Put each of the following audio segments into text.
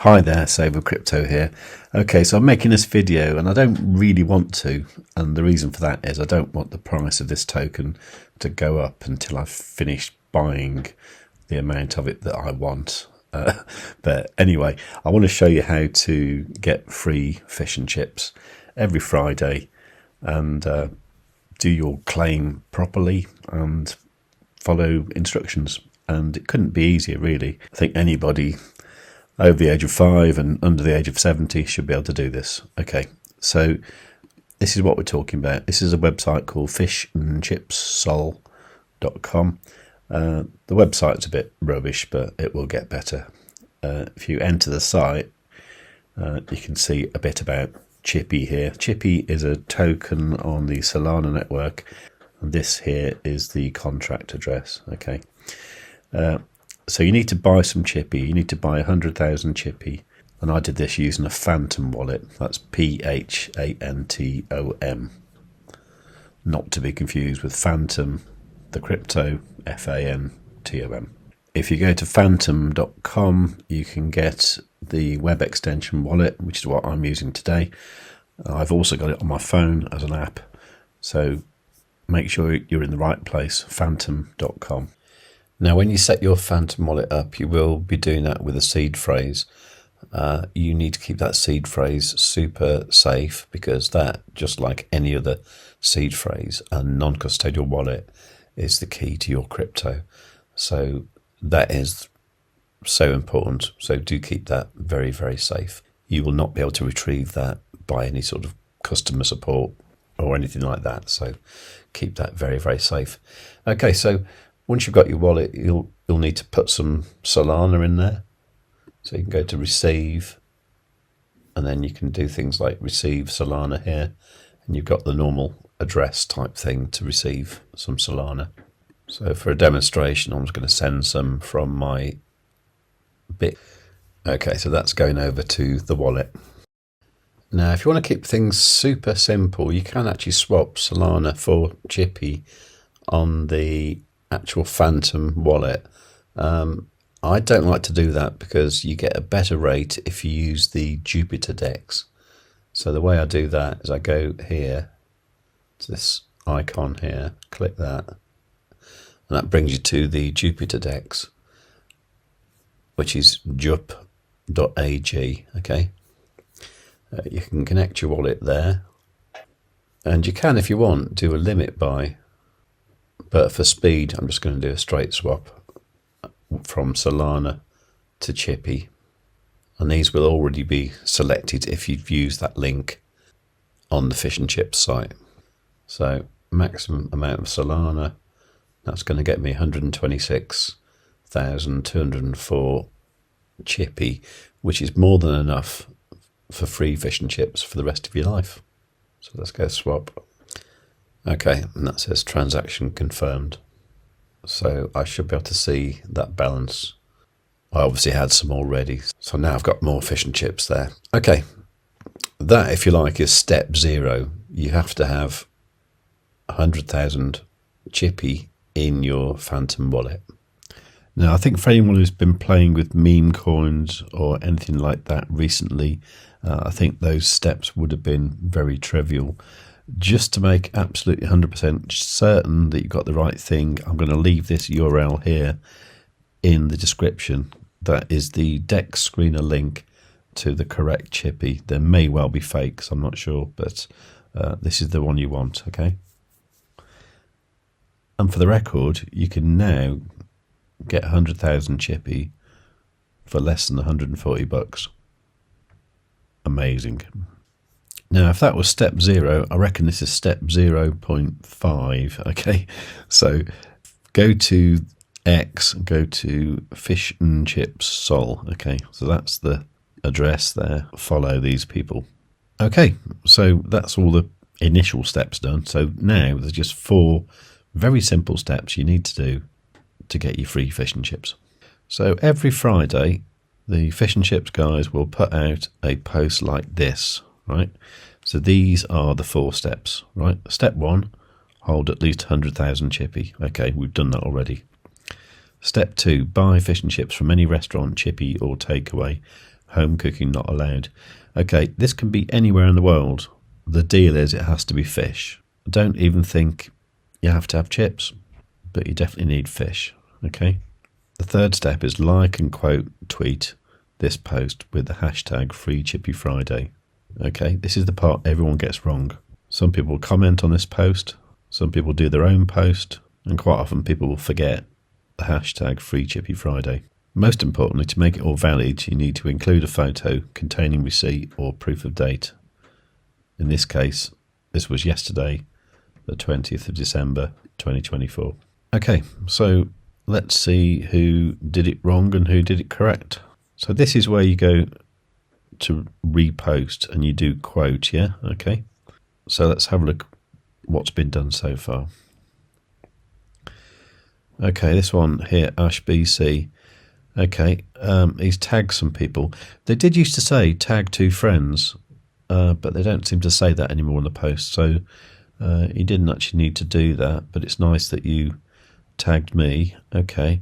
Hi there, savewith.crypto here. Okay, so I'm making this video and I don't really want to, and the reason for that is I don't want the price of this token to go up until I've finished buying the amount of it that I want. But anyway, I want to show you how to get free fish and chips every Friday and do your claim properly and follow instructions. And it couldn't be easier, really. I think anybody over the age of 5 and under the age of 70 should be able to do this. Okay, so this is what we're talking about. This is a website called fishandchipssol.com. The website's a bit rubbish, but it will get better. If you enter the site, you can see a bit about CHIPPY here. CHIPPY is a token on the Solana network, and this here is the contract address. Okay. So you need to buy some CHIPPY. You need to buy 100,000 CHIPPY. And I did this using a Phantom wallet. That's Phantom. Not to be confused with Phantom, the crypto, Phantom. If you go to phantom.com, you can get the web extension wallet, which is what I'm using today. I've also got it on my phone as an app. So make sure you're in the right place, phantom.com. Now, when you set your Phantom wallet up, you will be doing that with a seed phrase. You need to keep that seed phrase super safe because that, just like any other seed phrase, a non-custodial wallet is the key to your crypto. So that is so important. So do keep that very, very safe. You will not be able to retrieve that by any sort of customer support or anything like that. So keep that very, very safe. Okay, so once you've got your wallet, you'll need to put some Solana in there. So you can go to receive, and then you can do things like receive Solana here, and you've got the normal address type thing to receive some Solana. So for a demonstration, I'm just going to send some from my ByBit. Okay, so that's going over to the wallet. Now, if you want to keep things super simple, you can actually swap Solana for CHIPPY on the actual Phantom wallet. I don't like to do that because you get a better rate if you use the Jupiter Deex. So the way I do that is I go here to this icon here, click that, and that brings you to the Jupiter Deex, which is jup.ag. Okay, you can connect your wallet there, and you can, if you want, do a limit buy. But for speed, I'm just going to do a straight swap from Solana to CHIPPY. And these will already be selected if you've used that link on the Fish and Chips site. So maximum amount of Solana, that's going to get me 126,204 CHIPPY, which is more than enough for free fish and chips for the rest of your life. So let's go swap. Okay, and that says transaction confirmed. So I should be able to see that balance. I obviously had some already, so now I've got more fish and chips there. Okay, that, if you like, is step 0. You have to have 100,000 CHIPPY in your Phantom wallet. Now, I think for anyone who's been playing with meme coins or anything like that recently, I think those steps would have been very trivial. Just to make absolutely 100% certain that you've got the right thing, I'm going to leave this URL here in the description. That is the Dex screener link to the correct CHIPPY. There may well be fakes, I'm not sure, but this is the one you want, okay? And for the record, you can now get 100,000 CHIPPY for less than 140 bucks. Amazing. Now, if that was step 0, I reckon this is step 0.5, okay? So go to X, go to Fish and Chips Sol, okay? So that's the address there. Follow these people. Okay, so that's all the initial steps done. So now there's just 4 very simple steps you need to do to get your free fish and chips. So every Friday, the Fish and Chips guys will put out a post like this, right? So these are the 4 steps, right? Step 1, hold at least 100,000 CHIPPY. Okay, we've done that already. Step 2, buy fish and chips from any restaurant, CHIPPY or takeaway home cooking not allowed. Okay, this can be anywhere in the world. The deal is it has to be fish. Don't even think you have to have chips, but you definitely need fish. Okay. The third step is like and quote tweet this post with the hashtag #FreeChippyFriday. Okay, this is the part everyone gets wrong. Some people comment on this post, some people do their own post, and quite often people will forget the hashtag #FreeChippyFriday. Most importantly, to make it all valid, you need to include a photo containing receipt or proof of date. In this case, this was yesterday, the 20th of December 2024. Okay, so let's see who did it wrong and who did it correct. So this is where you go to repost and you do quote, yeah? Okay. So let's have a look what's been done so far. Okay, this one here, Ash BC. Okay, he's tagged some people. They did used to say tag 2 friends, but they don't seem to say that anymore in the post. So you didn't actually need to do that, but it's nice that you tagged me. Okay,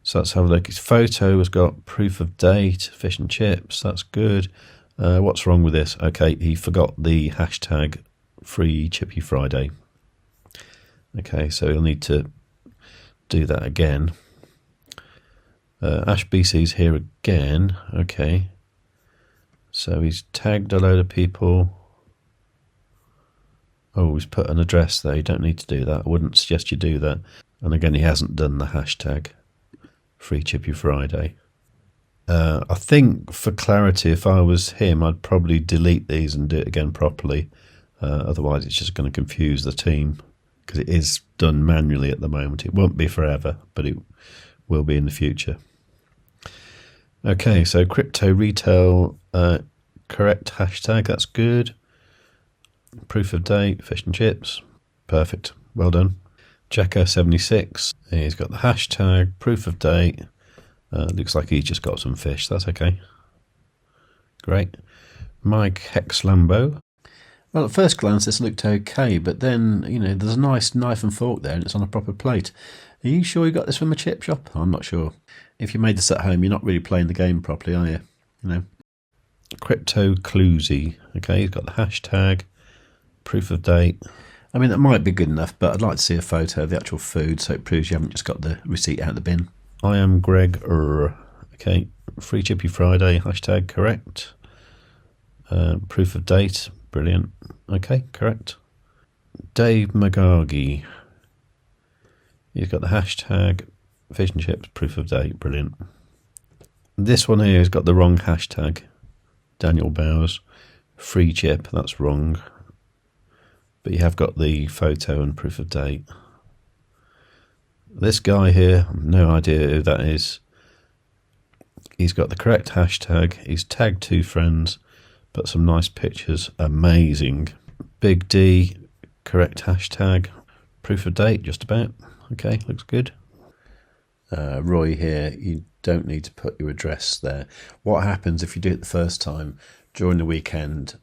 so let's have a look. His photo has got proof of date, fish and chips. That's good. What's wrong with this? Okay, he forgot the hashtag #FreeChippyFriday. Okay, so he'll need to do that again. Ash BC's here again. Okay, so he's tagged a load of people. Oh, he's put an address there. You don't need to do that. I wouldn't suggest you do that. And again, he hasn't done the hashtag #FreeChippyFriday. I think for clarity, if I was him, I'd probably delete these and do it again properly. Otherwise, it's just going to confuse the team because it is done manually at the moment. It won't be forever, but it will be in the future. Okay, so crypto retail, correct hashtag, that's good. Proof of date, fish and chips, perfect, well done. Jacko76, he's got the hashtag, proof of date. Looks like he's just got some fish, that's okay. Great. Mike Hexlambo. Well, at first glance this looked okay, but then, you know, there's a nice knife and fork there and it's on a proper plate. Are you sure you got this from a chip shop? I'm not sure. If you made this at home, you're not really playing the game properly, are you? You know. Crypto Cluesy. Okay, he's got the hashtag, proof of date. I mean, that might be good enough, but I'd like to see a photo of the actual food so it proves you haven't just got the receipt out of the bin. I am Greg. Okay, #FreeChippyFriday, hashtag correct. Proof of date, brilliant. Okay, correct. Dave Magagi. He's got the hashtag, fish and chips, proof of date, brilliant. This one here has got the wrong hashtag. Daniel Bowers, free chip, that's wrong. But you have got the photo and proof of date. This guy here, no idea who that is. He's got the correct hashtag. He's tagged 2 friends, put some nice pictures. Amazing. Big D, correct hashtag. Proof of date, just about. Okay, looks good. Roy here, you don't need to put your address there. What happens if you do it the first time during the weekend,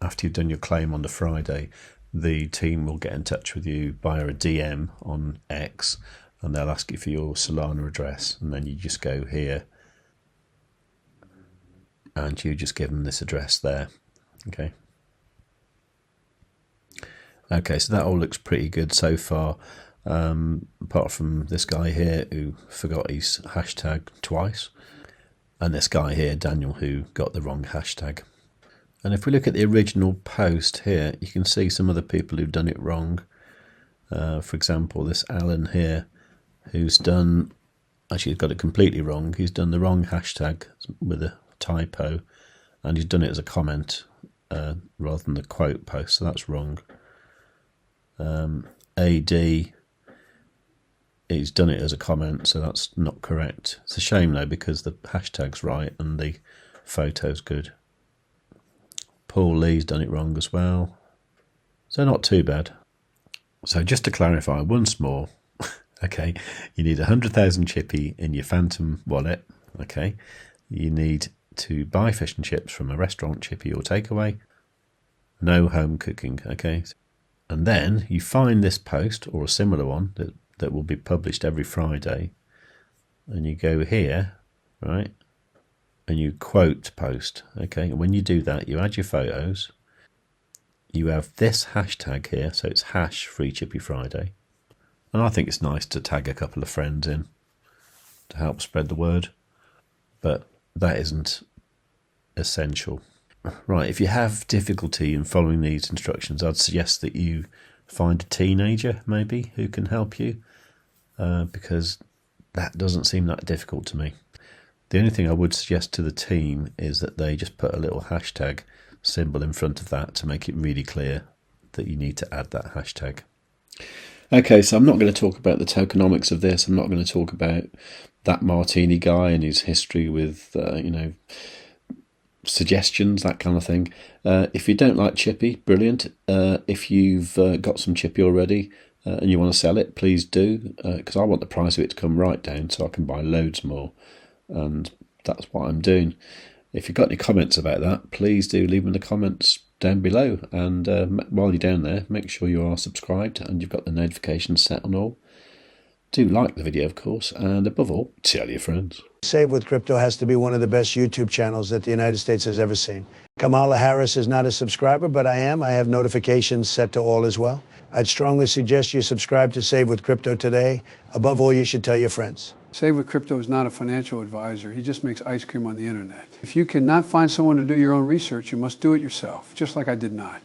after you've done your claim on the Friday, the team will get in touch with you via a DM on X and they'll ask you for your Solana address, and then you just go here and you just give them this address there. Okay. Okay, so that all looks pretty good so far. Apart from this guy here who forgot his hashtag twice, and this guy here, Daniel, who got the wrong hashtag. And if we look at the original post here, you can see some of the people who've done it wrong. For example, this Alan here, who's done, actually he's got it completely wrong. He's done the wrong hashtag with a typo, and he's done it as a comment rather than the quote post, so that's wrong. AD, he's done it as a comment, so that's not correct. It's a shame though, because the hashtag's right and the photo's good. Paul Lee's done it wrong as well, so not too bad. So just to clarify once more, okay, you need 100,000 chippy in your Phantom wallet. Okay, you need to buy fish and chips from a restaurant, chippy or takeaway. No home cooking. Okay, and then you find this post or a similar one that will be published every Friday, and you go here, right, and you quote post. Okay, and when you do that, you add your photos. You have this hashtag here, so it's hash Free Chippy Friday. And I think it's nice to tag a couple of friends in to help spread the word, but that isn't essential. Right, if you have difficulty in following these instructions, I'd suggest that you find a teenager maybe who can help you, because that doesn't seem that difficult to me. The only thing I would suggest to the team is that they just put a little hashtag symbol in front of that to make it really clear that you need to add that hashtag. Okay, so I'm not going to talk about the tokenomics of this. I'm not going to talk about that Martini guy and his history with, suggestions, that kind of thing. If you don't like Chippy, brilliant. If you've got some Chippy already and you want to sell it, please do, because I want the price of it to come right down so I can buy loads more, and that's what I'm doing. If you've got any comments about that, please do leave them in the comments down below, and while you're down there, make sure you are subscribed and you've got the notifications set on all. Do like the video, of course, and above all, tell your friends. Save with Crypto has to be one of the best YouTube channels that the United States has ever seen. Kamala Harris is not a subscriber, but I am. I have notifications set to all as well. I'd strongly suggest you subscribe to Save with Crypto today. Above all, you should tell your friends. Save with Crypto is not a financial advisor. He just makes ice cream on the internet. If you cannot find someone to do your own research, you must do it yourself, just like I did not.